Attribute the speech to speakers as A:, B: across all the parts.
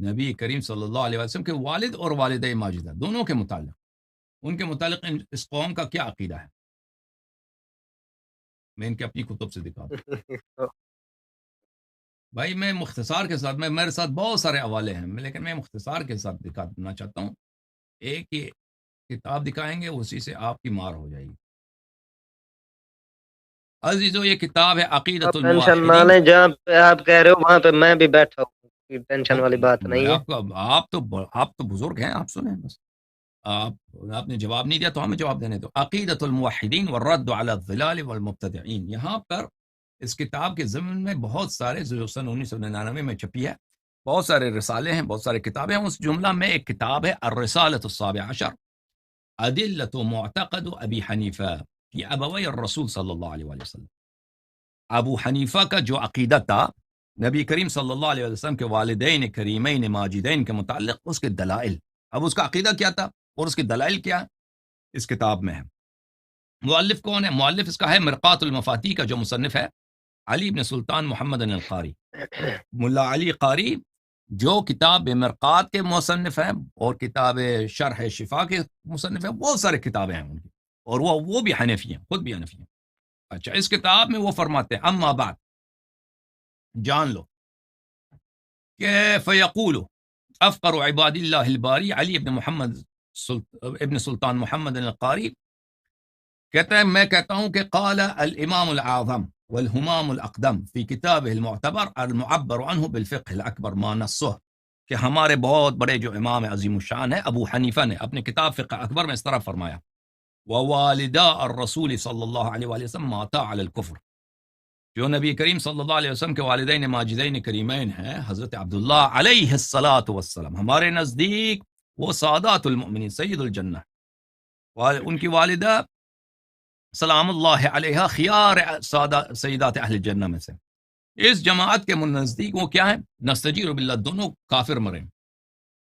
A: نبی کریم صلی اللہ علیہ وسلم کے والد اور والدہ ماجدہ دونوں کے متعلق، ان کے متعلق اس قوم کا کیا عقیدہ ہے، میں ان کے اپنی کتب سے دکھا دوں. بھائی میں مختصار کے ساتھ، میرے ساتھ بہت سارے حوالے ہیں، لیکن میں مختصار کے ساتھ دکھانا چاہتا ہوں. ایک ہی کتاب دکھائیں گے، اسی سے آپ کی مار ہو جائے گی. عزیزو یہ کتاب ہے عقیدۃ
B: آپ ٹینشن نہ
A: الموحدین.
B: لیں، جہاں پہ آپ کہہ رہے ہو وہاں پہ میں بھی بیٹھا ہوں، کوئی ٹینشن والی بات
A: میں
B: نہیں ہے.
A: آپ تو بزرگ ہیں، آپ سنیں بس. آپ نے جواب نہیں دیا تو ہمیں جواب دینے دو. عقیدۃ الموحدین والرد علی الضلال والمبتدعین. یہاں پر اس کتاب کے ضمن میں بہت سارے، جو سن 1999 میں چھپی ہے، بہت سارے رسالے ہیں، بہت سارے کتابیں ہیں. اس جملہ میں ایک کتاب ہے الرسالۃ السابع عشر ادلۃ معتقد ابی حنیفہ فی ابوی الرسول صلی اللہ علیہ وآلہ وسلم. ابو حنیفہ کا جو عقیدہ تھا نبی کریم صلی اللہ علیہ وسلم کے والدین کریمین ماجدین کے متعلق، اس کے دلائل. اب اس کا عقیدہ کیا تھا اور اس کے دلائل کیا اس کتاب میں ہے. مؤلف کون ہے؟ مؤلف اس کا ہے مرقات المفاتیح کا جو مصنف ہے علی بن سلطان محمد القاری، ملا علی قاری، جو کتاب مرقات کے مصنف ہیں اور کتاب شرح شفا کے مصنف ہیں. بہت سارے کتابیں ہیں ان کی، اور وہ بھی حنفی ہیں، خود بھی حنفی ہیں. اچھا، اس کتاب میں وہ فرماتے ہیں اما بعد، جان لو کہ فیقول افقر عباد اللہ الباری علی ابن محمد ابن سلطان محمد القاری کہتا ہے، میں کہتا ہوں کہ قال الامام الاعظم والہمام الاقدم فی کتابہ المعتبر المعبر عنہ بالفقہ الاکبر ما نصہ، کہ ہمارے بہت بڑے جو امام عظیم الشان ہے ابو حنیفہ نے اپنے کتاب فقہ اکبر میں اس طرح فرمایا، ووالدا الرسول صلی اللہ علیہ وآلہ وسلم ماتا علی الکفر. جو نبی کریم صلی اللہ علیہ وسلم کے والدین ماجدین کریمین ہیں حضرت عبداللہ علیہ الصلاۃ والسلام، ہمارے نزدیک وہ سادات المؤمنین سید الجنہ، ان کی والدہ سلام اللہ علیہ خیار سیدات اہل الجنہ میں سے. اس جماعت کے نزدیک وہ کیا ہے؟ نستجیر باللہ، دونوں کافر مرے.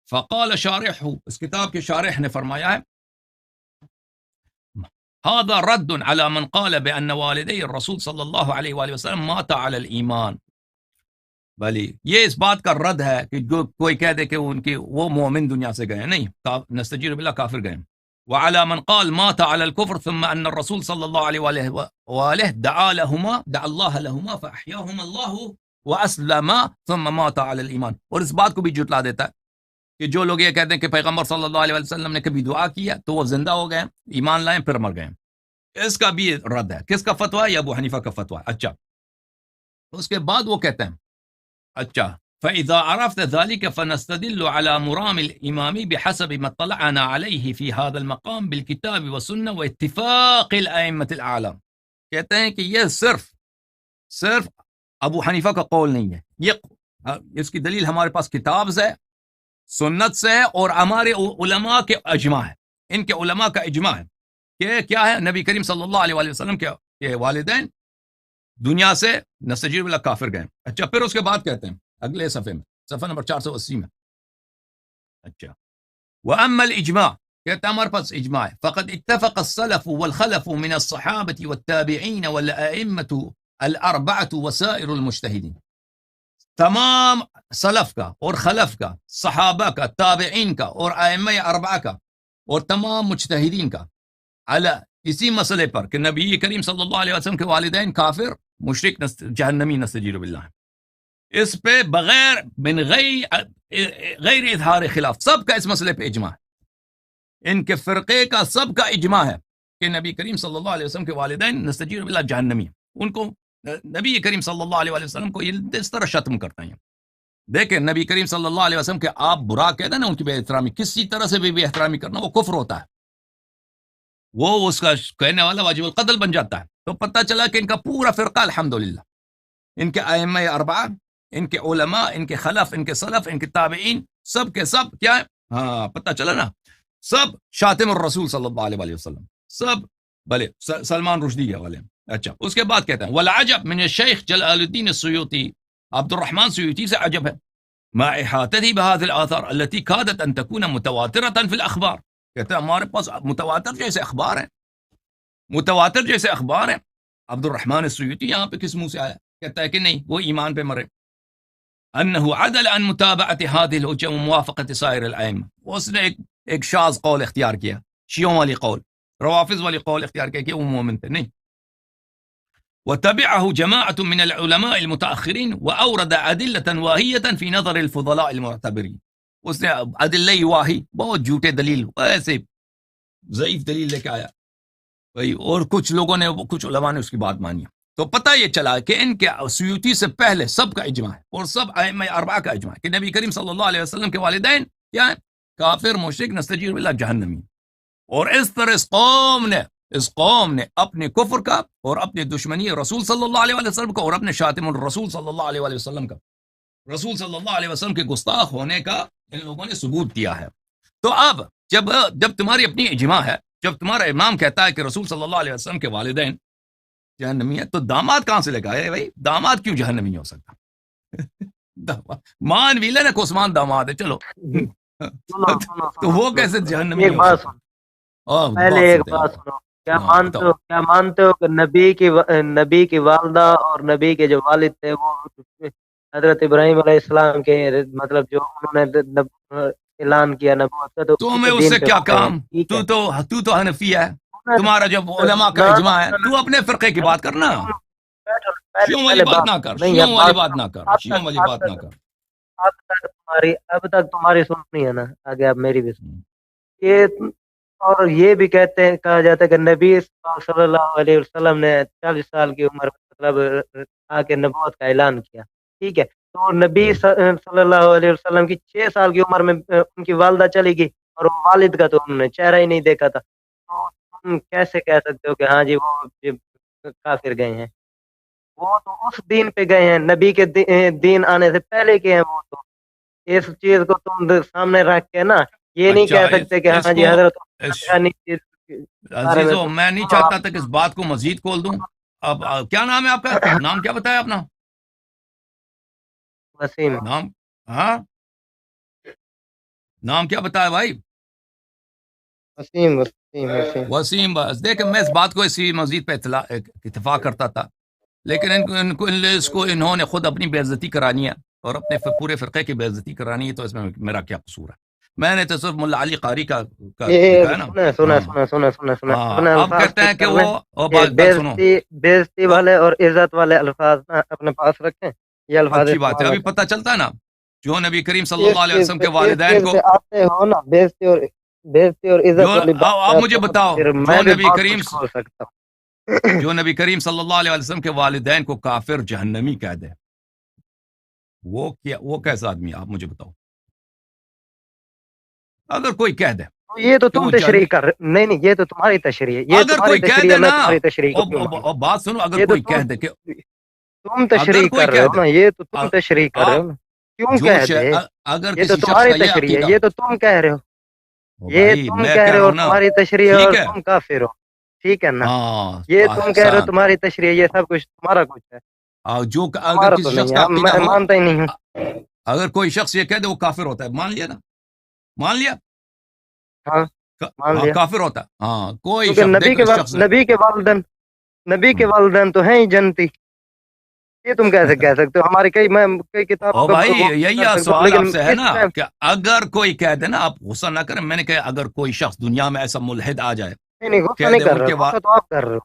A: فقال شارح، اس کتاب کے شارح نے فرمایا ہے، هذا رد على من قال بأن والدي الرسول صلی اللہ علیہ وآلہ وسلم مات على الایمان. بلی یہ اس بات کا رد ہے کہ جو کوئی کہہ دے کہ ان کی وہ مومن دنیا سے گئے، نہیں، نستجیر باللہ کافر گئے. وعلى من قال مات على الكفر ثم أن الرسول صلى الله عليه وآله دعا الله لهما فأحياهما الله وأسلم ثم مات على الإيمان. اور اس بات کو بھی جھٹلا دیتا ہے کہ جو لوگ یہ کہتے ہیں کہ پیغمبر صلی اللہ علیہ وسلم نے کبھی دعا کیا تو وہ زندہ ہو گئے، ایمان لائیں پھر مر گئے. اس کا بھی رد ہے. کس کا فتویٰ؟ یہ ابو حنیفہ کا فتویٰ. اچھا، اس کے بعد وہ کہتے ہیں، اچھا فإذا عرفت ذلك فنستدل على مرام الإمام بحسب ما اطلعنا عليه في هذا المقام بالكتاب والسنة واتفاق الأئمة الأعلام. کہتے ہیں کہ یہ صرف ابو حنیفہ کا قول نہیں ہے، یہ اس کی دلیل ہمارے پاس کتاب سے، سنت سے، اور ہمارے علماء کے اجماع ہے. ان کے علماء کا اجماع ہے کہ کیا ہے؟ نبی کریم صلی اللہ علیہ وآلہ وسلم کے والدین دنیا سے نستجیر باللہ کافر گئے. اچھا، پھر اس کے بعد کہتے ہیں اگلے صفحے میں، صفحہ نمبر 480 میں، اچھا وَأَمَّا الْإِجْمَاعِ، کہتا ہے ہمارے پاس اجماع ہے، فَقَدْ اتَّفَقَ السَّلَفُ وَالْخَلَفُ مِنَ الصَّحَابَةِ وَالتَّابِعِينَ وَالْأَئِمَّةُ الْأَرْبَعَةُ وَسَائِرُ الْمُجْتَهِدِينَ. تمام سلف کا اور خلف کا، صحابہ کا، تابعین کا اور ائمہ اربعہ کا اور تمام مجتہدین کا، اسی مسئلے پر کہ نبی کریم صلی اللہ علیہ وسلم کے والدین کافر، مشرک، جہنمی، نستجیر باللہ. اس پہ بغیر من غیر اظہار خلاف سب کا اس مسئلے پہ اجماع ہے. ان کے فرقے کا سب کا اجماع ہے کہ نبی کریم صلی اللہ علیہ وسلم کے والدین نستجیر باللہ جہنمی. ان کو نبی کریم صلی اللہ علیہ وآلہ وسلم کو یہ اس طرح شتم کرتے ہیں. دیکھیں نبی کریم صلی اللہ علیہ وسلم کے آپ برا کہتے ہیں نا، ان کی بے احترامی، کسی طرح سے بھی بے احترامی کرنا وہ کفر ہوتا ہے، وہ اس کا کہنے والا واجب القتل بن جاتا ہے. تو پتہ چلا کہ ان کا پورا فرقہ الحمدللہ، ان کے ائمہ اربعہ، ان کے علماء، ان کے خلف، ان کے سلف، ان کے تابعین، سب کے سب کیا ہے؟ ہاں، پتہ چلا نا، سب شاتم الرسول صلی اللہ علیہ وآلہ وسلم، سب بھلے سلمان رشدی والے. اچھا، اس کے بعد کہتے ہیں والعجب من الشیخ جلال الدین السیوطی، عبد الرحمن سیوطی سے عجب ہے، ما احاطته بهذه الاثار التي كادت ان تكون متواترة في الاخبار. کہتے ہیں ہمارے پاس متواتر جیسے اخبار ہیں، متواتر جیسے اخبار ہیں. عبد الرحمن السیوطی یہاں پہ کس منہ سے آیا؟ کہتا ہے کہ نہیں، وہ ایمان پہ مرے. انه عدل عن متابعت هذه الحجة وموافقة سائر الائمة. اس نے ایک شاذ قول اختیار کیا، شیعوں والی قول، روافض والی قول اختیار کیا کہ وہ مومن تھے نہیں. وتبعه جماعة من العلماء المتأخرين وأورد أدلة واهية في نظر الفضلاء المعتبرين. اس نے ادلہ واہی، بہت جھوٹے دلیل، ایسے ضعیف دلیل لے کے آیا بھائی، اور کچھ لوگوں نے، کچھ علماء نے اس کی بات مانی. تو پتہ یہ چلا کہ ان کے سیوطی سے پہلے سب کا اجماع ہے، اور سب ائمہ اربعہ کا اجماع ہے کہ نبی کریم صلی اللہ علیہ وسلم کے والدین کیا ہیں؟ کافر، مشرک، نستجیر باللہ، جہنمی. اور اس طرح اس قوم نے اپنے کفر کا اور اپنے دشمنی رسول صلی اللہ علیہ وسلم کا اور اپنے شاتم الرسول صلی اللہ علیہ وسلم کا، رسول صلی اللہ علیہ وسلم کے گستاخ ہونے کا ان لوگوں نے ثبوت دیا ہے. تو اب جب تمہاری اپنی اجماع ہے، جب تمہارا امام کہتا ہے کہ رسول صلی اللہ علیہ وسلم کے والدین جہنمی ہے، تو داماد کہاں سے لگا ہے بھائی؟ داماد کیوں جہنمی نہیں ہو سکتا؟ مان بھی لینا کہ عثمان داماد ہے، چلو تو وہ کیسے جہنمی
B: ایک
A: ہو
B: بات
A: سکتا؟
B: سنو، پہلے ایک بات سنو، کیا مانتے ہو کہ نبی کی والدہ اور نبی کے جو والد تھے وہ حضرت ابراہیم علیہ السلام کے، مطلب جو انہوں نے اعلان کیا نبوت کا،
A: تو میں اس سے کیا کام؟ تو تو حنفی ہے، تمہارا جب علماء کا اجماع ہے، تو اپنے فرقے کی بات کرنا، شیعوں والی بات نہ کر، شیعوں والی بات نہ کر، شیعوں والی بات نہ کر.
B: اب تک تمہاری سننی ہے نا، آگے آپ میری بھی سن. یہ اور یہ بھی کہا جاتا ہے کہ نبی صلی اللہ علیہ وسلم نے 40 سال کی عمر مطلب آ کے نبوت کا اعلان کیا، ٹھیک ہے. تو نبی صلی اللہ علیہ وسلم کی 6 سال کی عمر میں ان کی والدہ چلی گئی، اور والد کا تو انہوں نے چہرہ ہی نہیں دیکھا تھا. تو تم کیسے کہہ سکتے ہو کہ ہاں جی وہ کافر گئے ہیں؟ وہ تو اس دین پہ گئے ہیں، نبی کے دین آنے سے پہلے کے ہیں. وہ تو اس چیز کو تم سامنے رکھ کے نا یہ نہیں کہہ سکتے کہ ہاں جی حضرت
A: عزیزو، میں نہیں چاہتا تھا کہ اس بات کو مزید کھول دوں. اب کیا نام ہے آپ کا؟ نام کیا بتایا اپنا؟
B: وسیم.
A: نام؟ ہاں، نام کیا بتایا بھائی؟ وسیم. بس دیکھ، میں اس بات کو اسی مزید پہ اتفاق کرتا تھا، لیکن انہوں نے خود اپنی بے عزتی کرانی ہے اور اپنے پورے فرقے کی بے عزتی کرانی ہے، تو اس میں میرا کیا قصور ہے؟ میں نے تو صرف ملا علی قاری کا لکھا ہے نا.
B: سنا
A: اب کہتے ہیں کہ وہ
B: بےزتی والے اور عزت والے الفاظ اپنے پاس رکھیں. یہ الفاظ
A: اچھی بات ہے، ابھی پتہ چلتا ہے نا، جو نبی کریم صلی اللہ علیہ وسلم کے والدین کو
B: آتے ہو نا، بےزتی اور عزت والی بات.
A: آپ مجھے بتاؤ،
B: میں نبی کریم کھول سکتا ہوں،
A: جو نبی کریم صلی اللہ علیہ وسلم کے والدین کو کافر جہنمی کہہ دے، وہ کیسا آدمی ہے؟ آپ مجھے بتاؤ. اگر کوئی کہہ دے،
B: یہ تو تم تشریح کر رہے، نہیں یہ تو تمہاری تشریح ہے.
A: اگر کوئی کہہ دے نا، بات سنو، اگر کوئی کہہ دے کہ
B: تم تشریح کر رہے ہو نا، یہ تو تم تشریح کر رہے ہو نا. کیوں کہہ دے؟
A: اگر
B: یہ تو تمہاری تشریح ہے، یہ تو تم کہہ رہے ہو، یہ تم کہہ رہے ہو تمہاری تشریح ہے اور تم کافر ہو، ٹھیک ہے نا. یہ تم کہہ رہے ہو تمہاری تشریح، یہ سب کچھ تمہارا کچھ ہے.
A: جو اگر کسی شخص کا
B: میں مانتا ہی نہیں ہوں.
A: اگر کوئی شخص یہ کہہ دے وہ کافر ہوتا ہے، مان لیا نا؟ مان لیا؟
B: ہاں،
A: کافر ہوتا ہے. ہاں، کوئی
B: نبی کے والدین تو ہیں ہی جنتی. یہ تم کیسے کہہ سکتے ہو؟ ہماری کئی کتابوں
A: بھائی یہی سوال آپ سے ہے نا کہ اگر کوئی کہہ دے نا، آپ غصہ نہ کریں، میں نے کہا اگر کوئی شخص دنیا میں ایسا ملحد آ جائے،
B: نہیں غصہ نہیں کر رہا، غصہ تو آپ کر رہے ہو.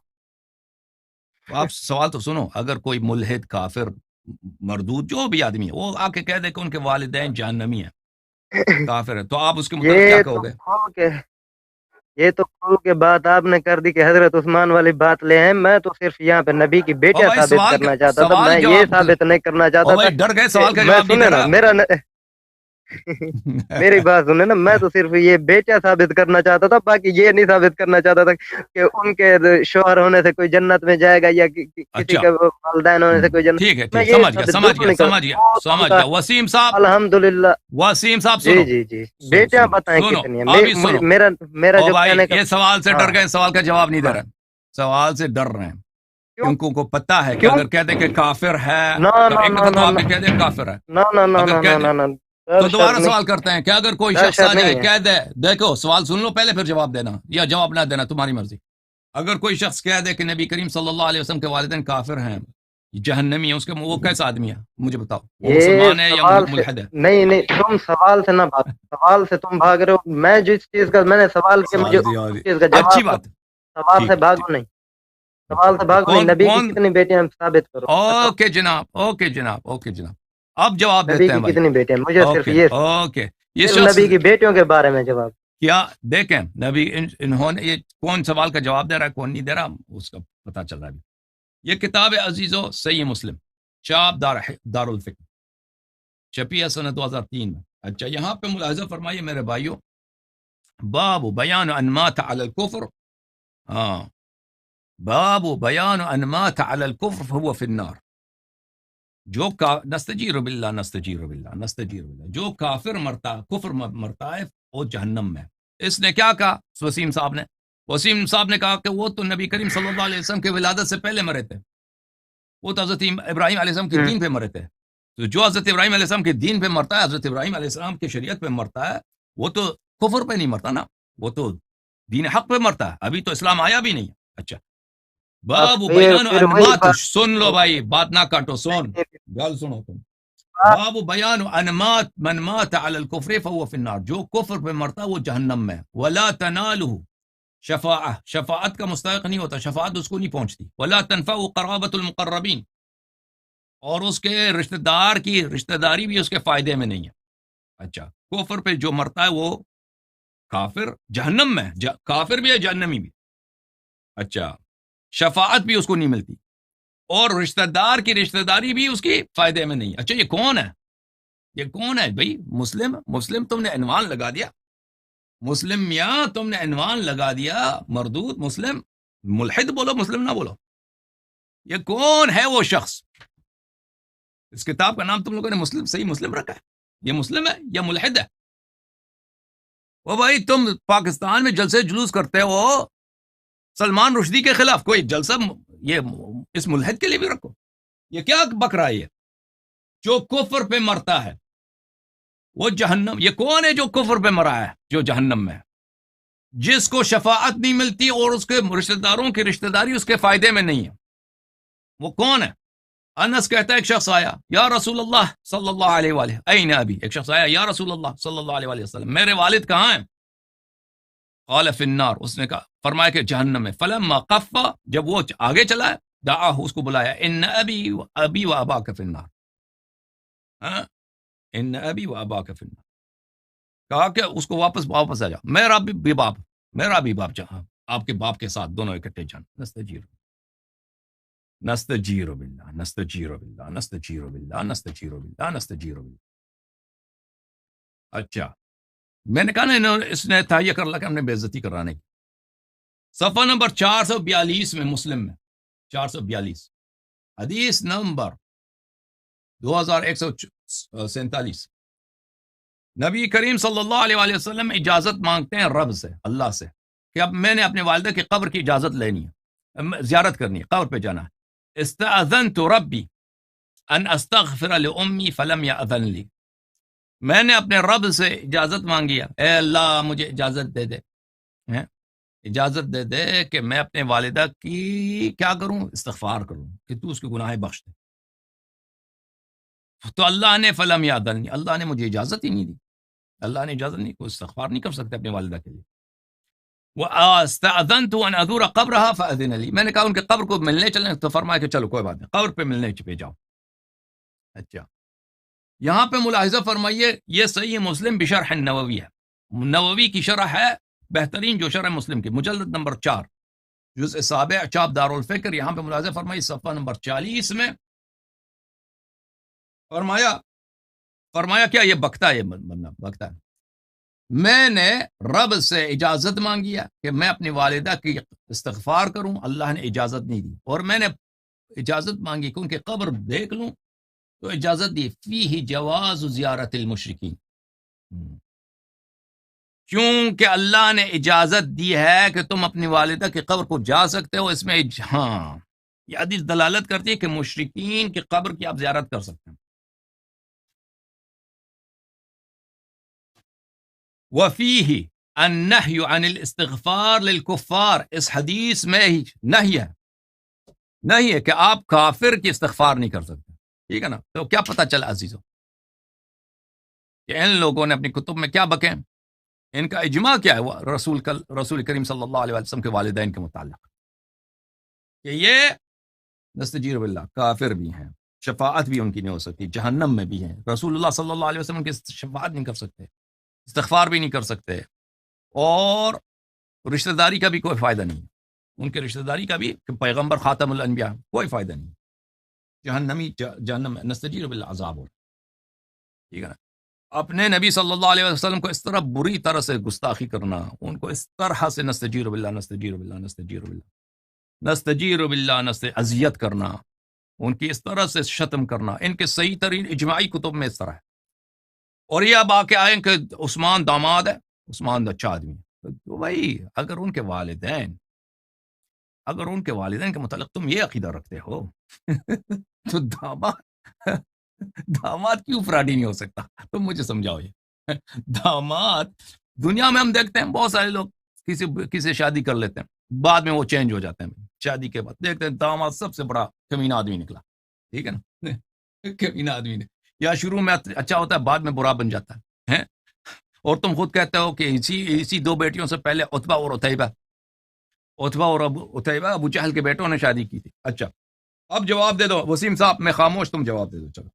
A: آپ سوال تو سنو، اگر کوئی ملحد، کافر، مردود، جو بھی آدمی ہے، وہ آ کے کہہ دے کہ ان کے والدین جہنمی ہیں، کافر ہے، تو آپ اس کے مطابق کیا کہو گے؟
B: یہ تو کھول کے بات آپ نے کر دی کہ حضرت عثمان والی بات لے ہیں. میں تو صرف یہاں پہ نبی کی بیٹیاں ثابت کرنا چاہتا تھا، میں یہ ثابت نہیں کرنا چاہتا تھا.
A: ڈر گئے سوال کا جواب نہیں دے رہا.
B: میری بات سنیں نا، میں تو صرف یہ بیٹیاں ثابت کرنا چاہتا تھا، باقی یہ نہیں ثابت کرنا چاہتا تھا کہ ان کے شوہر ہونے سے کوئی جنت میں جائے گا یا کسی کے والدین ہونے سے کوئی جنت.
A: ٹھیک ہے، سمجھ گیا. وسیم صاحب،
B: الحمدللہ.
A: وسیم صاحب سنو،
B: جی بیٹیاں بتائیں کتنی ہیں. میرا جو کہنے کا،
A: یہ سوال سے ڈر گئے، سوال کا جواب نہیں دے رہے، سوال سے ڈر رہے ہیں. ان کو پتا ہے کہ اگر کہہ دے کہ کافر ہے، کہہ دے کافر ہے، تو دوبارہ سوال کرتے ہیں کہ اگر کوئی شخص آ جائے کہہ دے، دیکھو سوال سن لو پہلے، پھر جواب دینا یا جواب نہ دینا، تمہاری مرضی. اگر کوئی شخص کہہ دے کہ نبی کریم صلی اللہ علیہ وسلم کے والدین کافر ہیں، جہنمی ہے، اس کے وہ کیسا آدمی ہے مجھے بتاؤ، وہ
B: یہ
A: مسلمان ہے یا
B: سوال سے
A: ملحد ہے؟
B: نہیں تم سوال سے نہ بھاگ، سوال سے تم بھاگ رہے ہو. میں جس چیز کا میں نے سوال کیا مجھے
A: سوال
B: اس چیز کا
A: اچھی
B: جواب دو.
A: بات ہے،
B: سوال سے
A: ٹھیک ہے ٹھیک،
B: بھاگو نہیں،
A: اچھا
B: سوال سے
A: تو
B: بھاگو نہیں.
A: کون
B: نبی کی
A: کون؟
B: کتنی بیٹیاں ہیں ثابت کرو، بتاؤ.
A: اوکے جناب، اوکے جناب، اوکے جناب، اب جواب
B: نبی
A: دیتے ہیں
B: کی
A: بھائی.
B: کتنی بیٹیاں ہیں مجھے صرف
A: اوکے
B: یہ،
A: اوکے، یہ
B: صرف
A: شخص
B: نبی کی بیٹیوں کے بارے میں جواب.
A: کیا دیکھیں نبی انہوں نے یہ کون سوال کا جواب دے رہا ہے کون نہیں دے رہا اس کا پتہ چل رہا ہے. یہ کتاب ہے عزیزو صحیح مسلم، چاپ دار الفکر، چھپی ہے سنہ 2003 میں. اچھا یہاں پہ ملاحظہ فرمائیے میرے بھائیوں، باب بیان ان مات علی الکفر، ہاں باب بیان ان مات علی الکفر فهو فی النار، جو نستجیر باللہ نستجیر باللہ نستجیر باللہ، جو کافر مرتا کفر مرتا ہے وہ جہنم میں. اس نے کیا کہا وسیم صاحب نے؟ وسیم صاحب نے کہا کہ وہ تو نبی کریم صلی اللہ علیہ وسلم کے ولادت سے پہلے مرے تھے، وہ تو حضرت ابراہیم علیہ السلام کے دین پہ مرے تھے. تو جو حضرت ابراہیم علیہ السلام کے دین پہ مرتا ہے، حضرت ابراہیم علیہ السلام کی شریعت پہ مرتا ہے، وہ تو کفر پہ نہیں مرتا نا، وہ تو دین حق پہ مرتا ہے، ابھی تو اسلام آیا بھی نہیں. اچھا
B: اب
A: باب
B: پھر
A: بیان
B: پھر وہی
A: انمات،
B: بات.
A: سن لو بھائی بات نہ کاٹو، سن گل سنو تم. باب بیان انمات من مات علی الکفر فهو فی النار، جو کفر پہ مرتا وہ جہنم میں. ولا تنالہ شفاعہ، شفاعت کا مستحق نہیں ہوتا، شفاعت اس کو نہیں پہنچتی. ولا تنفع قرابت المقربین، اور اس کے رشتہ دار کی رشتہ داری بھی اس کے فائدے میں نہیں ہے. اچھا کفر پہ جو مرتا ہے وہ کافر جہنم میں، کافر بھی ہے جہنمی بھی. اچھا شفاعت بھی اس کو نہیں ملتی، اور رشتہ دار کی رشتہ داری بھی اس کی فائدے میں نہیں. اچھا یہ کون ہے؟ یہ کون ہے بھائی؟ مسلم تم نے عنوان لگا دیا، مسلم میاں تم نے عنوان لگا دیا، مردود مسلم، ملحد بولو مسلم نہ بولو. یہ کون ہے وہ شخص؟ اس کتاب کا نام تم لوگوں نے مسلم صحیح مسلم رکھا ہے، یہ مسلم ہے یا ملحد ہے؟ وہ بھائی تم پاکستان میں جلسے جلوس کرتے ہو سلمان رشدی کے خلاف، کوئی جلسہ یہ اس ملحد کے لیے بھی رکھو؟ یہ کیا بک رہا ہے؟ یہ جو کفر پہ مرتا ہے وہ جہنم. یہ کون ہے جو کفر پہ مرا ہے جو جہنم میں، جس کو شفاعت نہیں ملتی اور اس کے رشتہ داروں کی رشتہ داری اس کے فائدے میں نہیں ہے؟ وہ کون ہے؟ انس کہتا ہے ایک شخص آیا، یا رسول اللہ صلی اللہ علیہ وآلہ، این ابی، ایک شخص آیا یا رسول اللہ صلی اللہ علیہ وآلہ وسلم میرے والد کہاں ہیں؟ قال فی النار، اس نے کہا فرمایا کہ جہنم میں. فلما قف، جب وہ آگے چلا دعا اس کو بلایا، ان ابی و اباک فی النار، ان ابی و اباک فی النار، کہا کہ اس کو واپس آ جا، میرا بھی باپ جہاں آپ کے باپ کے ساتھ دونوں اکٹھے جان. نستجیر باللہ نستجیر باللہ نستجیر باللہ نستجیر باللہ نستجیر باللہ. اچھا میں نے کہا نا اس نے تہیہ کر لگا کہ ہم نے بے عزتی کرانے کی. صفحہ نمبر 442 میں مسلم میں 442 حدیث نمبر 2147، نبی کریم صلی اللہ علیہ وآلہ وسلم اجازت مانگتے ہیں رب سے، اللہ سے، کہ اب میں نے اپنے والدہ کی قبر کی اجازت لینی ہے، زیارت کرنی ہے، قبر پہ جانا ہے. استاذنت ربی ان استغفر لأمی فلم یأذن لی، میں نے اپنے رب سے اجازت مانگی ہے، اے اللہ مجھے اجازت دے دے، اجازت دے دے کہ میں اپنے والدہ کی کیا کروں؟ استغفار کروں، کہ تو اس کے گناہ بخش دے. تو اللہ نے فلم یأذن لی، اللہ نے مجھے اجازت ہی نہیں دی، اللہ نے اجازت نہیں، کوئی استغفار نہیں کر سکتے اپنے والدہ کے لیے. وَاسْتَأْذَنْتُ أَنْ أَزُورَ قَبْرَهَا فَأَذِنَ لِي، میں نے کہا ان کے قبر کو ملنے چلیں تو فرمایا کہ چلو کوئی بات نہیں، قبر پہ ملنے پہ جاؤ. اچھا یہاں پہ ملاحظہ فرمائیے، یہ صحیح مسلم بشرح النووی ہے، نووی کی شرح ہے بہترین جو شرح مسلم کی، مجلد نمبر 4 جزء سابع چاپ دار الفکر. یہاں پہ ملاحظہ فرمائیے صفحہ نمبر 40 میں فرمایا کیا؟ یہ بکتا ہے، یہ بندہ بکتا ہے، میں نے رب سے اجازت مانگی ہے کہ میں اپنی والدہ کی استغفار کروں، اللہ نے اجازت نہیں دی، اور میں نے اجازت مانگی کہ ان کی قبر دیکھ لوں تو اجازت دی. فیہ جواز زیارت المشرکین، کیونکہ اللہ نے اجازت دی ہے کہ تم اپنی والدہ کی قبر کو جا سکتے ہو. اس میں ہاں یہ حدیث دلالت کرتی ہے کہ مشرکین کی قبر کی آپ زیارت کر سکتے ہیں. وفیہ النہی عن الاستغفار للکفار، اس حدیث میں ہی نہی ہے نہیں ہے کہ آپ کافر کی استغفار نہیں کر سکتے، ٹھیک ہے نا؟ تو کیا پتہ چلا عزیزوں کہ ان لوگوں نے اپنی کتب میں کیا بکیں، ان کا اجماع کیا ہے وہ رسول کریم صلی اللہ علیہ وسلم کے والدین کے متعلق، کہ یہ نستجیر باللہ کافر بھی ہیں، شفاعت بھی ان کی نہیں ہو سکتی، جہنم میں بھی ہیں، رسول اللہ صلی اللہ علیہ وسلم کی شفاعت نہیں کر سکتے، استغفار بھی نہیں کر سکتے، اور رشتہ داری کا بھی کوئی فائدہ نہیں، ان کے رشتہ داری کا بھی کہ پیغمبر خاتم الانبیاء کوئی فائدہ نہیں، جہنمی جہنم میں نستجیر بالعذاب ہو، ٹھیک ہے نا؟ اپنے نبی صلی اللہ علیہ وسلم کو اس طرح بری طرح سے گستاخی کرنا، ان کو اس طرح سے نستجیر باللہ نستجیر باللہ نستجیر باللہ نستجیر باللہ اذیت کرنا، ان کی اس طرح سے شتم کرنا، ان کے صحیح ترین اجماعی کتب میں اس طرح ہے، اور یہ اب آ کے آئیں کہ عثمان داماد ہے، عثمان اچھا آدمی ہے، تو بھائی اگر ان کے والدین کے متعلق تم یہ عقیدہ رکھتے ہو تو داماد کیوں فراڈی نہیں ہو سکتا؟ تم مجھے سمجھاؤ یہ داماد، دنیا میں ہم دیکھتے ہیں بہت سارے لوگ کسی شادی کر لیتے ہیں، بعد میں وہ چینج ہو جاتے ہیں، شادی کے بعد دیکھتے ہیں داماد سب سے بڑا کمینہ آدمی نکلا، ٹھیک ہے نا؟ کمینہ آدمی نے یا شروع میں اچھا ہوتا ہے، بعد میں برا بن جاتا ہے، اور تم خود کہتے ہو کہ اسی دو بیٹیوں سے پہلے عتبہ اور عتیبہ ابو جہل کے بیٹوں نے شادی کی تھی۔ اچھا اب جواب دے دو وسیم صاحب، میں خاموش، تم جواب دے دو، چلو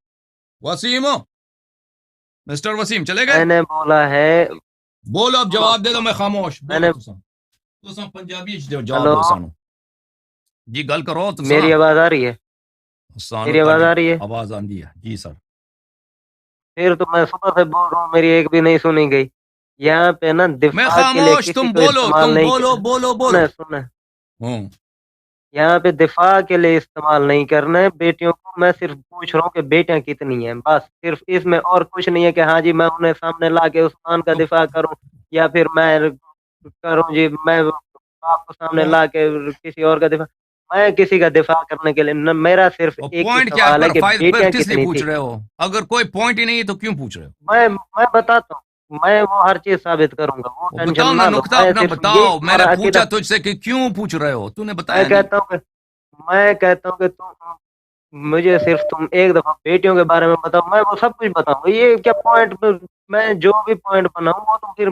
A: وسیم، مسٹر وسیم چلے گئے؟
B: میں نے بولا ہے،
A: بولو اب جواب دے دو، میں خاموش،
B: میں نے
A: بولو تسا پنجابی جواب
B: ہلو
A: دو سانو جی، گل کرو تو
B: میری آواز آ رہی ہے؟
A: سانو
B: میری آواز آ رہی ہے؟
A: آواز آندی ہے جی سر۔
B: پھر تو میں صبح سے بول رہا ہوں، میری ایک بھی نہیں سنی گئی یہاں پہ نا،
A: میں
B: دفاع کے لیے
A: خاموش،
B: کسی
A: تم
B: کو
A: بولو،
B: استعمال
A: تم
B: نہیں
A: بولو بولو بولو۔
B: سنیں
A: ہوں
B: یہاں پہ دفاع کے لیے استعمال نہیں کرنا ہے بیٹیوں کو، میں صرف پوچھ رہا ہوں کہ بیٹیاں کتنی ہیں، بس صرف اس میں، اور کچھ نہیں ہے کہ ہاں جی میں انہیں سامنے لا کے عثمان کا دفاع کروں، یا پھر میں کروں جی میں آپ کو سامنے لا کے کسی اور کا دفاع، میں کسی کا دفاع کرنے کے لیے نہ، میرا صرف ایک ہی
A: پوائنٹ کیا
B: سوال ہے کہ
A: پھر
B: بیٹیاں
A: کس لیے
B: کتنی
A: پوچھ
B: تھی.
A: رہے ہو؟ اگر کوئی پوائنٹ ہی نہیں ہے تو کیوں پوچھ رہے ہو؟
B: میں بتاتا ہوں، میں وہ ہر چیز ثابت کروں گا، وہ
A: بتاؤ
B: ٹینشن
A: نا،
B: نہ لو،
A: نقطہ
B: میں
A: اپنا
B: صرف یہی
A: بتاؤ، میں نے
B: تمہارا عقیدہ،
A: پوچھا تجھ سے کہ کیوں پوچھ رہے ہو، تو نے
B: میں
A: بتایا نہیں۔
B: کہتا ہوں کہ تم مجھے صرف تم ایک دفعہ بیٹیوں کے بارے میں بتاؤ، میں وہ سب کچھ بتاؤں گا، یہ کیا پوائنٹ، میں جو بھی پوائنٹ بناؤں وہ تو پھر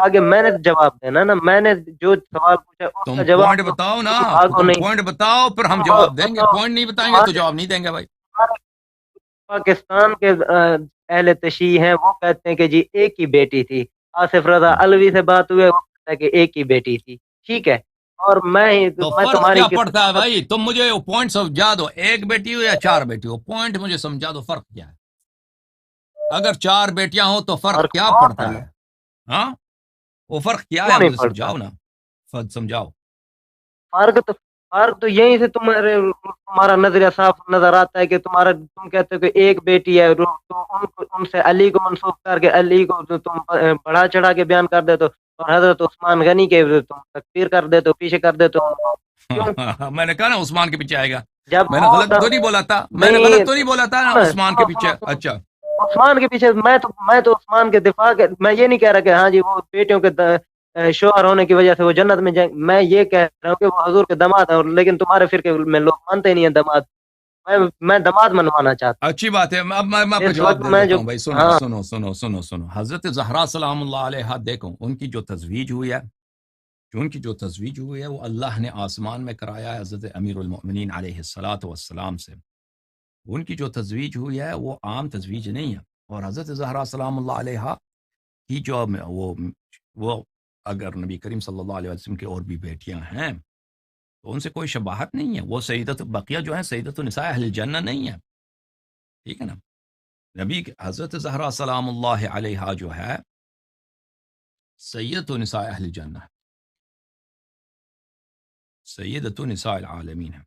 B: آگے میں نے جواب دینا نا، میں نے جو سوال پوچھا اس
A: تم
B: کا
A: پوائنٹ
B: جواب تو
A: بتاؤ نا،
B: تم بھاگو
A: تم
B: نہیں،
A: پوائنٹ بتاؤ پھر ہم
B: تم
A: جواب دیں گے،
B: بتاؤ
A: پوائنٹ نہیں بتائیں گے تو
B: تمہارے
A: جواب نہیں دیں گے بھائی۔
B: پاکستان کے اہل تشیع ہیں، وہ کہتے ہیں کہ جی ایک ہی بیٹی تھی، آصف رضا الوی سے بات ہوئے، وہ کہتا ہے کہ ایک ہی بیٹی تھی، ٹھیک ہے، اور میں
A: تو فرق
B: تمہاری
A: کیا پڑتا ہے بھائی؟ تم مجھے پوائنٹ سمجھا دو، ایک بیٹی ہو یا چار بیٹی ہو، پوائنٹ مجھے سمجھا دو، فرق کیا ہے؟ اگر چار بیٹیاں ہوں تو فرق کیا
B: بہت ہے
A: پڑتا
B: نا،
A: ہے؟ ہاں وہ فرق کیا
B: کیوں
A: ہے؟
B: نہیں
A: مجھے
B: پڑتا؟
A: سمجھاؤ نا، سمجھاؤ۔
B: فرق تو یہیں سے تمہارا نظریہ صاف نظر آتا ہے کہ تم کہتے ہو کہ ایک بیٹی ہے، تو ان سے علی کو منسوخ کر کے علی کو جو تم بڑھا چڑھا کے بیان کر دیتے ہو، اور حضرت عثمان غنی کے تم تکفیر کر دیتے ہو، پیچھے کر دیتے ہو، کیوں؟
A: میں نے کہا نا عثمان کے پیچھے آئے گا،
B: جب
A: میں نے
B: وہ
A: غلط تو نہیں بولا تھا، میں نے
B: نہیں،
A: غلط تو نہیں بولا تھا نا، عثمان کے پیچھے؟ اچھا
B: عثمان کے پیچھے، میں تو عثمان کے دفاع کے، میں یہ نہیں کہہ رہا کہ ہاں جی وہ بیٹیوں کے شوہر ہونے کی وجہ سے وہ جنت میں جائیں، میں یہ کہہ رہا ہوں کہ وہ حضور کے داماد ہیں، لیکن تمہارے فرقے میں لوگ مانتے نہیں ہیں داماد، میں داماد منوانا چاہتا
A: اچھی بات ہے، اب میں آپ
B: ہوں
A: کو
B: اس
A: جواب
B: وقت
A: دے
B: میں
A: دیتا
B: جو،
A: ہوں بھائی، سنو
B: ہاں
A: سنو سنو سنو سنو، حضرت زہرا سلام اللہ علیہ، دیکھو ان کی جو تزویج ہوئی ہے، وہ اللہ نے آسمان میں کرایا ہے حضرت امیر المؤمنین علیہ الصلاۃ والسلام سے، ان کی جو تزویج ہوئی ہے وہ عام تزویج نہیں ہے، اور حضرت زہرا سلام اللہ علیہ کی جو وہ اگر نبی کریم صلی اللہ علیہ وسلم کی اور بھی بیٹیاں ہیں تو ان سے کوئی شباہت نہیں ہے، وہ سیدت بقیہ جو ہے سیدت نساء اہل الجنہ نہیں ہے، ٹھیک ہے نا؟ نبی حضرت زہرا سلام اللہ علیہ جو ہے سیدت نساء اہل الجنہ، سیدت نساء العالمین ہے۔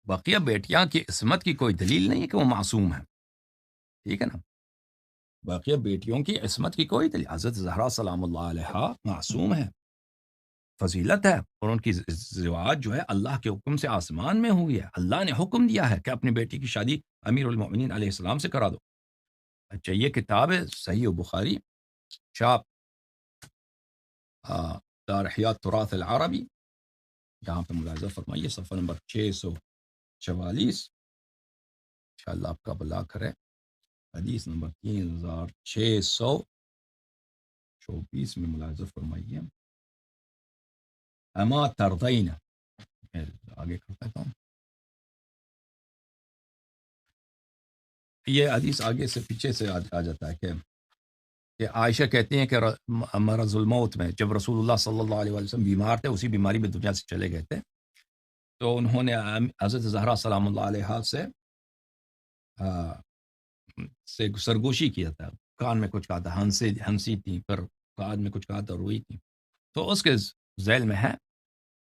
A: بقیہ بیٹیاں کی عصمت کی کوئی دلیل نہیں ہے کہ وہ معصوم ہیں، ٹھیک ہے نا؟ باقیہ بیٹیوں کی عصمت کی کوئی دلیل، حضرت زہرا سلام اللہ علیہ معصوم ہے، فضیلت ہے، اور ان کی زواج جو ہے اللہ کے حکم سے آسمان میں ہوئی ہے. اللہ نے حکم دیا ہے کہ اپنی بیٹی کی شادی امیر المؤمنین علیہ السلام سے کرا دو. اچھا، یہ کتاب ہے صحیح بخاری، شاپ دار احیاء تراث العربی. یہاں پہ ملاحظہ فرمائیے صفحہ نمبر 644. انشاءاللہ آپ کا بلا کرے. حدیث نمبر 3624 میں ملاحظہ فرمائیے. اما ترضین، آگے کرتا ہوں. یہ حدیث آگے سے پیچھے سے آ جاتا ہے کہ عائشہ کہتی ہیں کہ مرض الموت میں جب رسول اللہ صلی اللہ علیہ وسلم بیمار تھے، اسی بیماری میں دنیا سے چلے گئے تھے، تو انہوں نے حضرت زہرا سلام اللہ علیہ سے سرگوشی کیا تھا. کان میں کچھ کہا تھا، ہنسی تھی، پھر کان میں کچھ کہا تھا، روئی تھی. تو اس کے ذیل میں ہے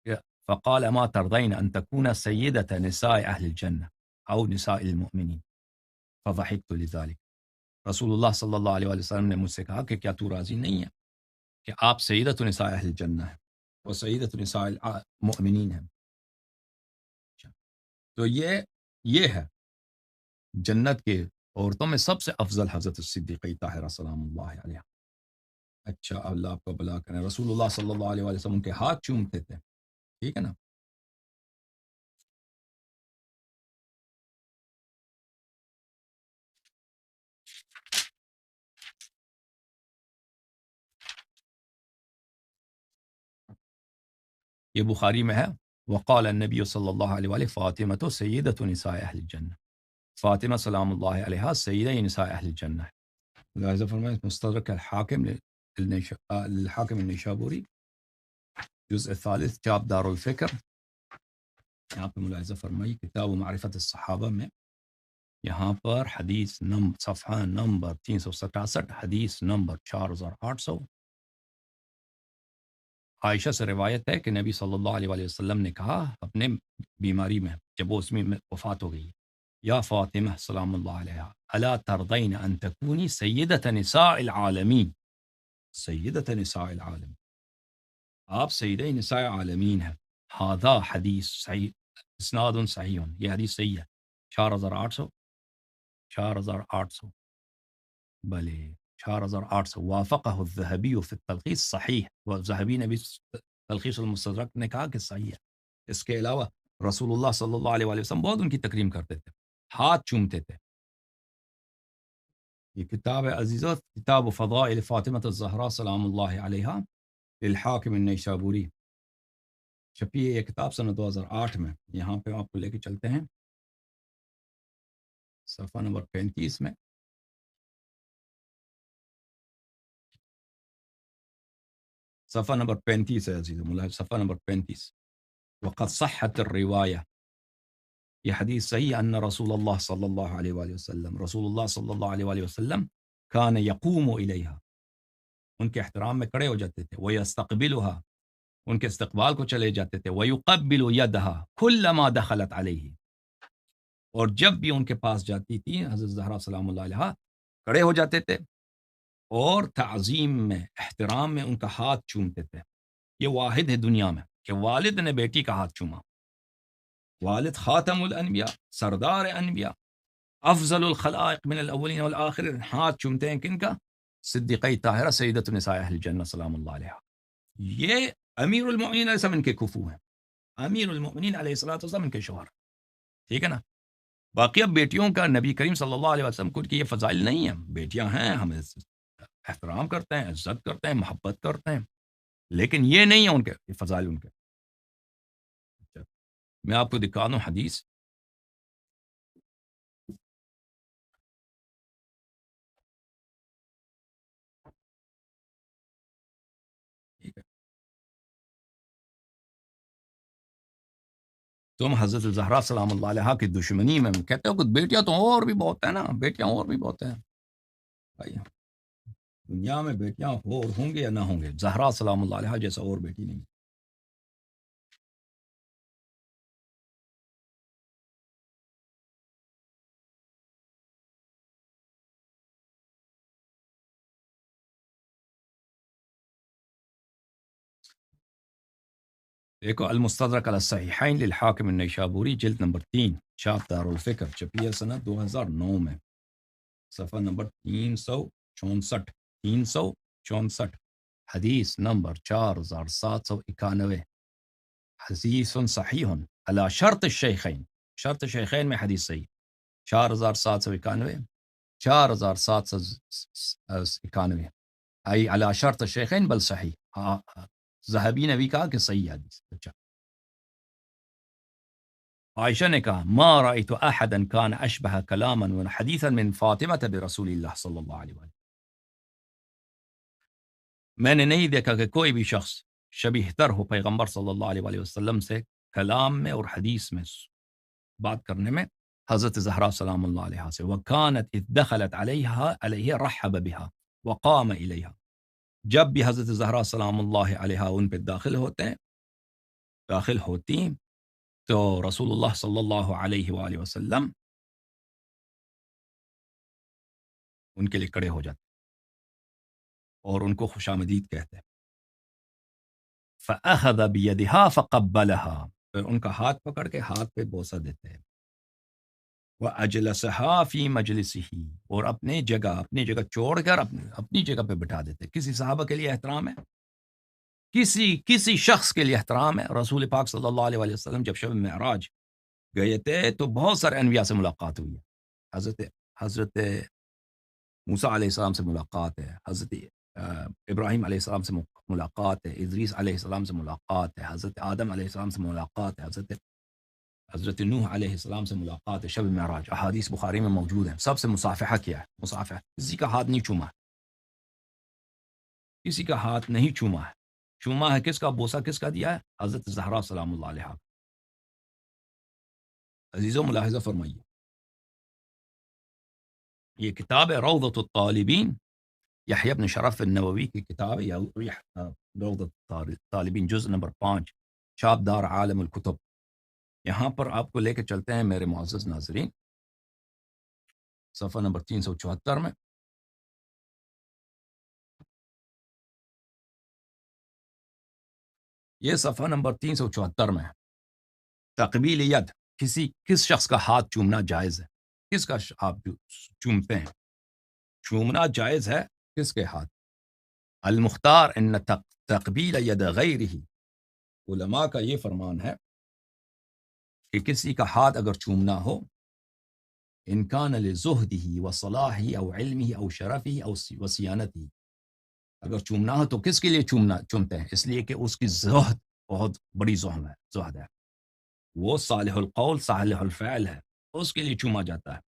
A: کہ فقال اما ترضین ان تکون سیدۃ نساء اہل الجنہ او نساء المؤمنین فضحکت لذلک. رسول اللہ صلی اللہ علیہ وسلم نے مجھ سے کہا کہ کیا تو راضی نہیں ہے کہ آپ سیدۃ نساء اہل الجنہ ہیں اور سیدۃ نساء المؤمنین ہیں. تو یہ ہے جنت کے عورتوں میں سب سے افضل حضرت الصدیقہ طاہرہ سلام اللہ علیہ. اچھا، اللہ آپ کا بلا کرے. رسول اللہ صلی اللہ علیہ وسلم کے ہاتھ چومتے تھے، ٹھیک ہے نا. یہ بخاری میں ہے. وقال النبی صلی اللہ علیہ وآلہ فاطمہ سیدۃ نساء اہل الجنہ. فاطمہ سلام اللہ علیہ سیدہ نساء اہل الجنہ ہے. لہذا فرمائے مستدرک الحاکم الحاکم النیشابوری جزء ثالث چاپ دار الفکر. یہاں پہ ملاحظہ فرمائی کتاب معرفت الصحابہ میں، یہاں پر حدیث صفحہ نمبر 367، حدیث نمبر 4800. عائشہ سے روایت ہے کہ نبی صلی اللہ علیہ وآلہ وسلم نے کہا اپنے بیماری میں جب وہ اس میں وفات ہو گئی، یا فاطمہ سلام اللہ علیہ الا ترضین ان تکونی سیدۃ نساء العالمین. سیدۃ نساء العالمین، آپ سیدہ نساء عالمین ہیں. ھذا حدیث صحیح اسناد صحیح، یہ حدیث صحیح ہے. 4800، 4800 بلے 4800. وافقہ الذہبی فی التلخیص صحیح، والذہبی نے بھی تلخیص المستدرک نے کہا کہ صحیح ہے. اس کے علاوہ رسول اللہ صلی اللہ علیہ وسلم بہت ان کی تکریم کرتے تھے، ہاتھ چومتے تھے. یہ کتاب ہے عزیزو، کتاب فضائل فاطمہ الزہرا سلام اللہ علیہا للحاکم النیشابوری. چھپی ہے یہ کتاب سنہ 2008 میں. یہاں پہ آپ کو لے کے چلتے ہیں صفحہ نمبر 35 میں. صفحہ نمبر 35 ہے عزیز ملاحظ، صفحہ نمبر 35. وقد صحت الروایہ، یہ حدیث صحیح ان رسول اللہ صلی اللہ علیہ وآلہ وسلم، رسول اللہ صلی اللہ علیہ وآلہ وسلم کان یقوم الیہا، ان کے احترام میں کھڑے ہو جاتے تھے. ویستقبلها، ان کے استقبال کو چلے جاتے تھے. ویقبل یدها کلما دخلت علیہ، اور جب بھی ان کے پاس جاتی تھی حضرت زہرا سلام اللہ علیہ کھڑے ہو جاتے تھے اور تعظیم میں احترام میں ان کا ہاتھ چومتے تھے. یہ واحد ہے دنیا میں کہ والد نے بیٹی کا ہاتھ چوما. والد خاتم الانبیاء، سردار انبیاء، افضل الخلائق من الاولین والآخرین، ہاتھ چومتے ہیں کن کا؟ صدیقہ طاہرہ سیدۃ نساء اہل الجنہ سلام اللہ علیہ. یہ امیر المؤمنین علیہ السلام ان کے کفو ہیں، امیر المؤمنین علیہ السلام ان کے شوہر، ٹھیک ہے نا. باقی اب بیٹیوں کا نبی کریم صلی اللہ علیہ وسلم کو کی یہ فضائل نہیں ہیں. بیٹیاں ہیں، ہم احترام کرتے ہیں، عزت کرتے ہیں، محبت کرتے ہیں، لیکن یہ نہیں ہے ان کے یہ فضائل ان کے. میں آپ کو دکھا دوں حدیث. تم حضرت زہرا سلام اللہ علیہ کی دشمنی میں کہتے ہو کہ بیٹیاں تو اور بھی بہت ہیں نا، بیٹیاں اور بھی بہت ہیں. بھائی دنیا میں بیٹیاں اور ہوں گے یا نہ ہوں گے، زہرا سلام اللہ علیہ جیسا اور بیٹی نہیں. دیکھو المستدرک علی الصحیحین للحاکم النیشابوری جلد نمبر 3 چھاپ دار الفکر چھپی ہے سنہ 2009 میں، صفحہ نمبر 364 حدیث نمبر 4791 حدیث صحیح علی شرط الشیخین، شرط شیخین میں حدیث صحیح 4791 4791 ای علی شرط الشیخین بل صحیح، ہاں ذہبی نے بھی کہا کہ صحیح حدیث۔ اچھا، عائشہ نے کہا ما رأیت احدا کان اشبہ کلاما و حدیثا من فاطمہ برسول اللہ صلی اللہ علیہ وسلم، میں نے نہیں دیکھا کہ کوئی بھی شخص شبیہ تر ہو پیغمبر صلی اللہ علیہ وسلم سے کلام میں اور حدیث میں بات کرنے میں حضرت زہرا سلام اللہ علیہ سے، وکانت اذ دخلت علیہ رحب بها وقام الیہا، جب بھی حضرت زہرا سلام اللہ علیہ ان پہ داخل ہوتی تو رسول اللہ صلی اللہ علیہ وآلہ وسلم ان کے لیے کھڑے ہو جاتے اور ان کو خوش آمدید کہتے، فَأَخَذَ بِيَدِهَا فَقَبَّلَهَا، پھر ان کا ہاتھ پکڑ کے ہاتھ پہ بوسہ دیتے ہیں، وَأَجْلَسَهَا فِي مَجْلِسِهِ، اور اپنی جگہ چھوڑ کر اپنی جگہ پہ بٹھا دیتے۔ کسی صحابہ کے لیے احترام ہے، کسی شخص کے لیے احترام ہے۔ رسول پاک صلی اللہ علیہ وسلم جب شب معراج گئے تھے تو بہت سارے انبیاء سے ملاقات ہوئی ہے، حضرت موسیٰ علیہ السلام سے ملاقات ہے، حضرت ابراہیم علیہ السلام سے ملاقات ہے، ادریس علیہ السلام سے ملاقات ہے، حضرت آدم علیہ السلام سے ملاقات ہے، حضرت نوح علیہ السلام سے ملاقات ہے۔ شب معراج احادیث بخاری میں موجود ہیں، سب سے مصافحہ کیا ہے، مصافحہ، کسی کا ہاتھ نہیں چوما ہے، کسی کا ہاتھ نہیں چوما ہے، چوما ہے کس کا، بوسہ کس کا دیا ہے، حضرت زہرا سلام اللہ علیہ۔ عزیزو ملاحظہ فرمائیے، یہ کتاب ہے روضۃ الطالبین، یحییٰ بن شرف النووی کی کتاب ہے، روضۃ الطالبین جزء نمبر 5 چھاپ دار عالم الکتب۔ یہاں پر آپ کو لے کے چلتے ہیں میرے معزز ناظرین صفحہ نمبر 374 میں، یہ صفحہ نمبر 374 میں ہے، تقبیل ید، کس شخص کا ہاتھ چومنا جائز ہے، کس کا آپ چومتے ہیں، چومنا جائز ہے کس کے ہاتھ۔ المختار ان تقبیل ید غیرہ، علماء کا یہ فرمان ہے کہ کسی کا ہاتھ اگر چومنا ہو، ان کان لزہدہ وصلاحہ او علمہ او شرفہ او وصیانتہ، اگر چومنا ہو تو کس کے لیے چومتے ہیں، اس لیے کہ اس کی زہد بہت بڑی زہد ہے، وہ صالح القول صالح الفعل ہے، اس کے لیے چوما جاتا ہے،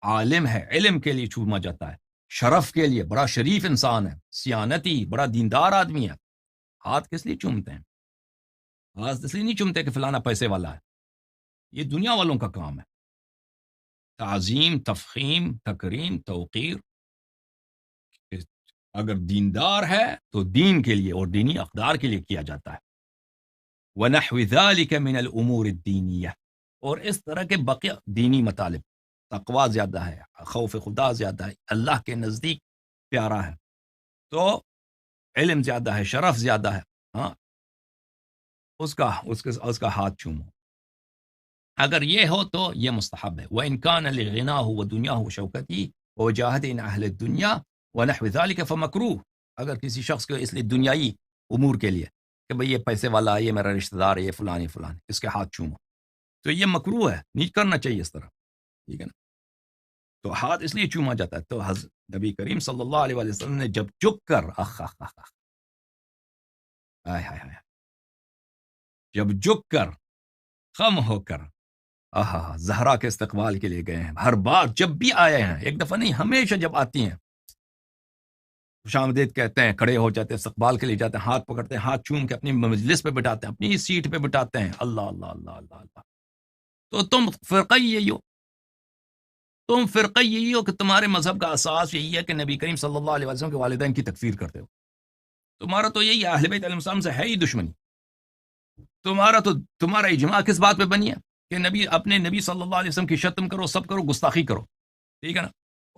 A: عالم ہے، علم کے لیے چوما جاتا ہے، شرف کے لیے، بڑا شریف انسان ہے، سیانتی، بڑا دیندار آدمی ہے۔ ہاتھ کس لیے چومتے ہیں؟ ہاتھ اس لیے نہیں چومتے کہ فلانا پیسے والا ہے، یہ دنیا والوں کا کام ہے، تعظیم، تفخیم، تکریم، توقیر۔ اگر دیندار ہے تو دین کے لیے اور دینی اقدار کے لیے کیا جاتا ہے، وَنَحْوِ ذَلِكَ مِنَ الْأُمُورِ الدِّينِيَّةِ، اور اس طرح کے بقیہ دینی مطالب، تقوی زیادہ ہے، خوف خدا زیادہ ہے، اللہ کے نزدیک پیارا ہے تو علم زیادہ ہے، شرف زیادہ ہے، ہاں اس کا ہاتھ چومو، اگر یہ ہو تو یہ مستحب ہے۔ وَإِنْ كَانَ لِغِنَاهُ وَدُنْيَاهُ وَشَوْكَتِهِ وَوَجَاهَةٍ أَهْلِ الدُّنْيَا وَنَحْوِ ذَلِكَ فَمَكْرُوهُ، اگر کسی شخص کو اس لیے دنیائی امور کے لیے کہ بھئی یہ پیسے والا ہے، یہ میرا رشتہ دار ہے، یہ فلانی اس کے ہاتھ چومو، تو یہ مکروہ ہے، نہیں کرنا چاہیے اس طرح، ٹھیک ہے نا۔ تو ہاتھ اس لیے چوما جاتا ہے، تو نبی کریم صلی اللہ علیہ وسلم نے جب جھک کر جب جھک کر خم ہو کر زہرا کے استقبال کے لیے گئے ہیں، ہر بار جب بھی آئے ہیں، ایک دفعہ نہیں، ہمیشہ جب آتی ہیں خوش آمدید کہتے ہیں، کھڑے ہو جاتے ہیں، استقبال کے لیے جاتے ہیں، ہاتھ پکڑتے ہیں، ہاتھ چوم کے اپنی مجلس پہ بٹھاتے ہیں، اپنی سیٹ پہ بٹھاتے ہیں۔ اللہ اللہ اللہ اللہ اللہ، تو تم فرقہ یہی ہو کہ تمہارے مذہب کا اساس یہی ہے کہ نبی کریم صلی اللہ علیہ وسلم کے والدین کی تکفیر کرتے ہو، تمہارا تو یہی اہل بیت علیہ السلام سے ہے ہی دشمنی، تمہارا اجماع کس بات پہ بنی ہے کہ اپنے نبی صلی اللہ علیہ وسلم کی شتم کرو، سب کرو، گستاخی کرو، ٹھیک ہے نا،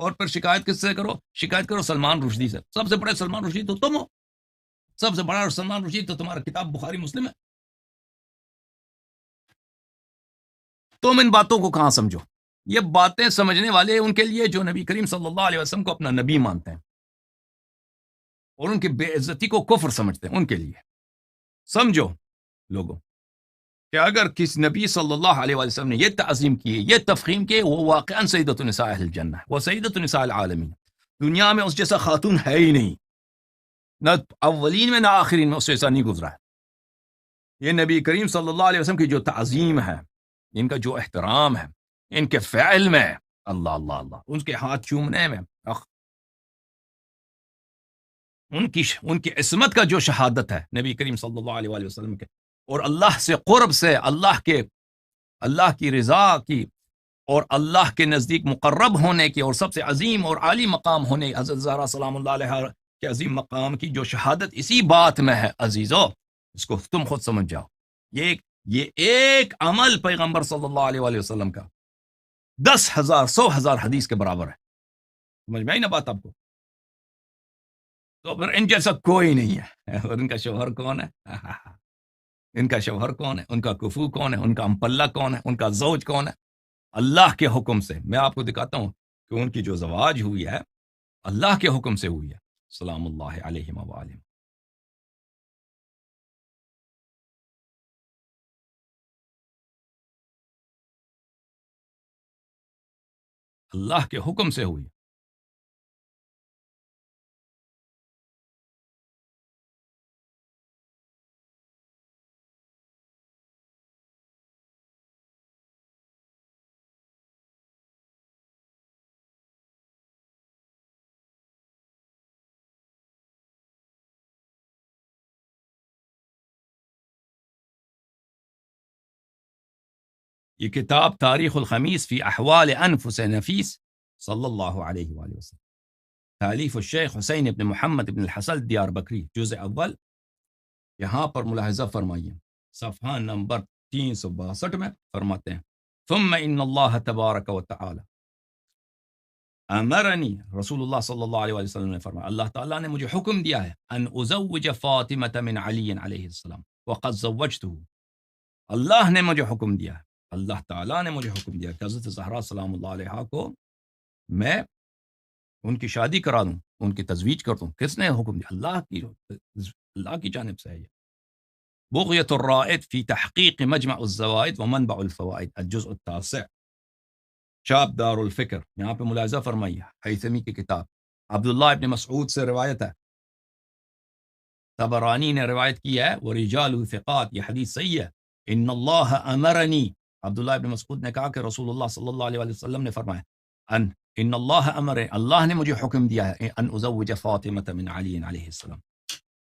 A: اور پھر شکایت کس سے کرو؟ شکایت کرو سلمان رشدی سے، سب سے بڑے سلمان رشدی تو تم ہو، سب سے بڑا سلمان رشدی تو تمہارا کتاب بخاری مسلم ہے، تم ان باتوں کو کہاں سمجھو؟ یہ باتیں سمجھنے والے ان کے لیے جو نبی کریم صلی اللہ علیہ وسلم کو اپنا نبی مانتے ہیں اور ان کی بے عزتی کو کفر سمجھتے ہیں، ان کے لیے سمجھو لوگوں کہ اگر کس نبی صلی اللہ علیہ وسلم نے یہ تعظیم کی، یہ تفخیم کی، وہ واقعا سیدۃ النساء اہل الجنہ ہے، وہ سیدۃ النساء العالمین، دنیا میں اس جیسا خاتون ہے ہی نہیں، نہ اولین میں نہ آخرین میں اس جیسا نہیں گزرا ہے۔ یہ نبی کریم صلی اللہ علیہ وسلم کی جو تعظیم ہے، ان کا جو احترام ہے، ان کے فعل میں، اللہ اللہ اللہ، ان کے ہاتھ چومنے میں، ان کی عصمت کا جو شہادت ہے نبی کریم صلی اللہ علیہ وسلم کے، اور اللہ سے قرب سے، اللہ کی رضا کی اور اللہ کے نزدیک مقرب ہونے کی، اور سب سے عظیم اور عالی مقام ہونے حضرت زہرا سلام اللہ علیہ کے عظیم مقام کی جو شہادت اسی بات میں ہے عزیزو، اس کو تم خود سمجھ جاؤ۔ یہ ایک عمل پیغمبر صلی اللہ علیہ وسلم کا 10,000 100,000 حدیث کے برابر ہے۔ سمجھ میں آئی نا بات آپ کو؟ تو پھر ان جیسا کوئی نہیں ہے۔ اور ان کا شوہر کون ہے؟ ان کا شوہر کون ہے؟ ان کا کفو کون ہے؟ ان کا امپلہ کون ہے؟ ان کا زوج کون ہے؟ اللہ کے حکم سے میں آپ کو دکھاتا ہوں کہ ان کی جو زواج ہوئی ہے اللہ کے حکم سے ہوئی ہے، سلام اللہ علیہ وآلہ۔ اللہ کے حکم سے ہوئی۔ یہ کتاب تاریخ الخمیس فی احوال انفس نفیس صلی اللہ علیہ وآلہ وسلم، تالیف الشیخ حسین ابن محمد ابن الحسن دیار بکری، جزء اول۔ یہاں پر ملاحظہ فرمائیے صفحہ نمبر 362 میں فرماتے ہیں ثم ان اللہ تبارک و تعالی امرنی، رسول اللہ صلی اللہ علیہ وسلم نے فرمایا اللہ تعالیٰ نے مجھے حکم دیا ہے ان ازوج فاطمہ من علی علیہ السلام وقد زوجته، اللہ نے مجھے حکم دیا ہے، اللہ تعالیٰ نے مجھے حکم دیا کہ حضرت زہرا سلام اللہ علیہ کو میں ان کی شادی کرا دوں، ان کی تزویج کر دوں۔ کس نے حکم دیا؟ اللہ کی جانب سے ہے۔ بغیۃ الرائد فی تحقیق مجمع الزوائد ومنبع الفوائد، الجزء التاسع، چاپ دار الفکر۔ یہاں پہ ملاحظہ فرمائیے حیثمی کی کتاب، عبداللہ ابن مسعود سے روایت ہے، طبرانی نے روایت کی ہے، ورجال ثقات، یہ حدیث صحیح ہے۔ ان اللہ امرنی، عبداللہ ابن مسعود نے کہا کہ رسول اللہ صلی اللہ علیہ وسلم نے فرمایا ان اللہ امر، اللہ نے مجھے حکم دیا ہے ان ازوج فاطمہ من علی علیہ السلام،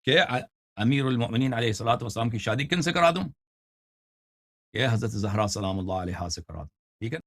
A: کہ امیر المؤمنین علیہ الصلوۃ والسلام کی شادی کن سے کرا دوں؟ کہ حضرت زہرا سلام اللہ علیہ سے کرا دوں۔ ٹھیک ہے۔